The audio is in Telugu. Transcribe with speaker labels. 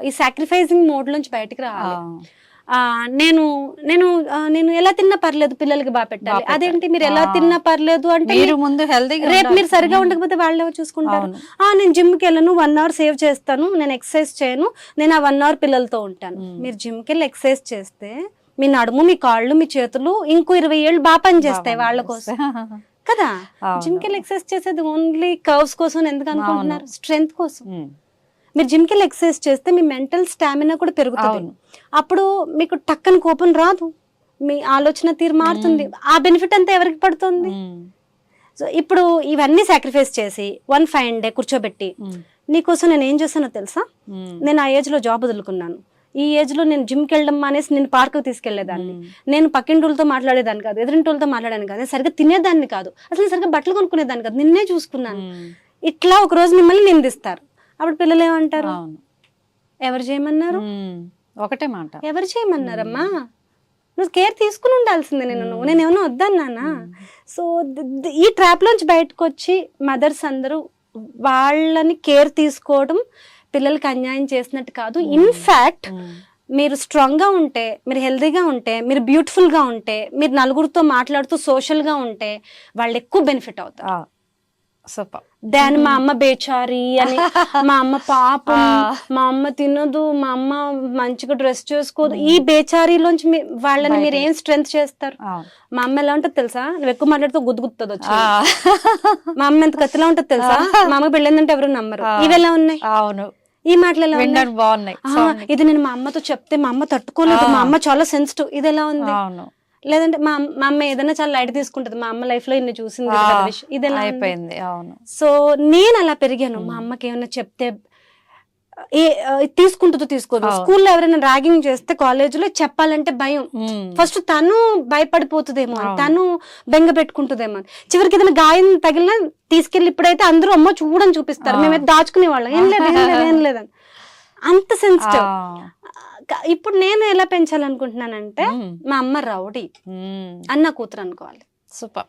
Speaker 1: ఈ సాక్రిఫైసింగ్ మోడ్ నుంచి బయటికి రావాలి. నేను నేను నేను ఎలా తిన్నా పర్లేదు, పిల్లలకి బాగా పెట్టాలి. అదేంటి మీరు ఎలా తిన్నా పర్లేదు అంటే
Speaker 2: మీరు ముందు హెల్తీగా
Speaker 1: రేపు మీరు సరిగా ఉండకపోతే వాళ్ళు ఎవరు చూసుకుంటారు? నేను జిమ్కి వెళ్ళను, 1 hour సేవ్ చేస్తాను, నేను ఎక్సర్సైజ్ చేయను, నేను ఆ 1 hour పిల్లలతో ఉంటాను. మీరు జిమ్కి వెళ్ళి ఎక్సర్సైజ్ చేస్తే మీ నడుము, మీ కాళ్ళు, మీ చేతులు ఇంకో 20 ఏళ్ళు బాగా పనిచేస్తాయి వాళ్ళ కోసం కదా. జిమ్కి వెళ్ళి ఎక్సర్సైజ్ చేసేది ఓన్లీ కర్వ్స్ కోసం ఎందుకు అనుకుంటున్నారు? స్ట్రెంగ్త్ కోసం. మీరు జిమ్కి వెళ్ళి ఎక్సర్సైజ్ చేస్తే మీ మెంటల్ స్టామినా కూడా పెరుగుతుంది. అప్పుడు మీకు టక్కని కోపం రాదు, మీ ఆలోచన తీరు మారుతుంది. ఆ బెనిఫిట్ అంతా ఎవరికి పడుతుంది? సో ఇప్పుడు ఇవన్నీ సాక్రిఫైస్ చేసి 1 fine day కూర్చోబెట్టి నీకోసం నేను ఏం చేశానో తెలుసా, నేను ఆ ఏజ్ లో జాబ్ వదులుకున్నాను, ఈ ఏజ్ లో నేను జిమ్కి వెళ్ళడం మానేసి నేను పార్క్ తీసుకెళ్లేదాన్ని, నేను పక్కింటోళ్ళతో మాట్లాడేదాన్ని కాదు, ఎదురింటోళ్ళతో మాట్లాడాను కాదు, సరిగ్గా తినేదాన్ని కాదు, అసలు సరిగ్గా బట్టలు కొనుక్కునేదాన్ని కాదు, నిన్నే చూసుకున్నాను. ఇట్లా ఒక రోజు మిమ్మల్ని నిందిస్తారు. అప్పుడు పిల్లలు ఏమంటారు? ఎవరు చేయమన్నారు?
Speaker 2: ఒకటే మాట,
Speaker 1: ఎవరు చేయమన్నారమ్మా? నువ్వు కేర్ తీసుకుని ఉండాల్సిందే. నేను ఏమన్నా వద్దన్నానా? సో ఈ ట్రాప్ లోంచి బయటకు వచ్చి మదర్స్ అందరూ వాళ్ళని కేర్ తీసుకోవడం పిల్లలకి అన్యాయం చేసినట్టు కాదు. ఇన్ఫాక్ట్ మీరు స్ట్రాంగ్ గా ఉంటే, మీరు హెల్తీగా ఉంటే, మీరు బ్యూటిఫుల్ గా ఉంటే, మీరు నలుగురితో మాట్లాడుతూ సోషల్ గా ఉంటే వాళ్ళు ఎక్కువ బెనిఫిట్ అవుతారు.
Speaker 2: సూపర్.
Speaker 1: దాని మా అమ్మ బేచారి అని, మా అమ్మ పాపం, మా అమ్మ తినదు, మా అమ్మ మంచిగా డ్రెస్ చేసుకోదు, ఈ బేచారీలోంచి వాళ్ళని మీరు ఏం స్ట్రెంగ్త్ చేస్తారు? మా అమ్మ ఎలా ఉంటుంది తెలుసా? నువ్వు ఎక్కువ మాట్లాడుతూ గుద్దుగుతుంది వచ్చి. మా అమ్మ ఎంత కత్తిలా ఉంటుంది తెలుసా? మా అమ్మ పెళ్ళిందంటే ఎవరు నమ్మరు. ఇవి ఎలా ఉన్నాయి?
Speaker 2: అవును,
Speaker 1: ఈ మాటలు ఎలా ఉన్నాయి?
Speaker 2: బాగున్నాయి.
Speaker 1: ఇది నేను మా అమ్మతో చెప్తే మా అమ్మ తట్టుకోలేదు, మా అమ్మ చాలా సెన్సిటివ్. ఇది ఎలా ఉంది? లేదంటే మా అమ్మ ఏదైనా చాలా లైట్ తీసుకుంటది, మా అమ్మ లైఫ్ లో ఇన్ని చూసింది, ఇది ఎలా అయిపోయింది? సో నేను అలా పెరిగాను. మా అమ్మకి ఏమైనా చెప్తే తీసుకుంటుందో తీసుకోదు. స్కూల్లో ఎవరైనా ర్యాగింగ్ చేస్తే కాలేజీలో చెప్పాలంటే భయం. ఫస్ట్ తను భయపడిపోతుందేమో, తను బెంగ పెట్టుకుంటుందేమో. చివరికి ఏదైనా గాయం తగిలినా తీసుకెళ్ళి ఇప్పుడైతే అందరూ అమ్మ చూడని చూపిస్తారు, మేమైతే దాచుకునే వాళ్ళం, ఏం లేదు ఏం లేదు ఏం లేదని, అంత సెన్సిటివ్. ఇప్పుడు నేను ఎలా పెంచాలనుకుంటున్నానంటే మా అమ్మ రౌడీ అన్న కూతురు అనుకోవాలి.
Speaker 2: సూపర్.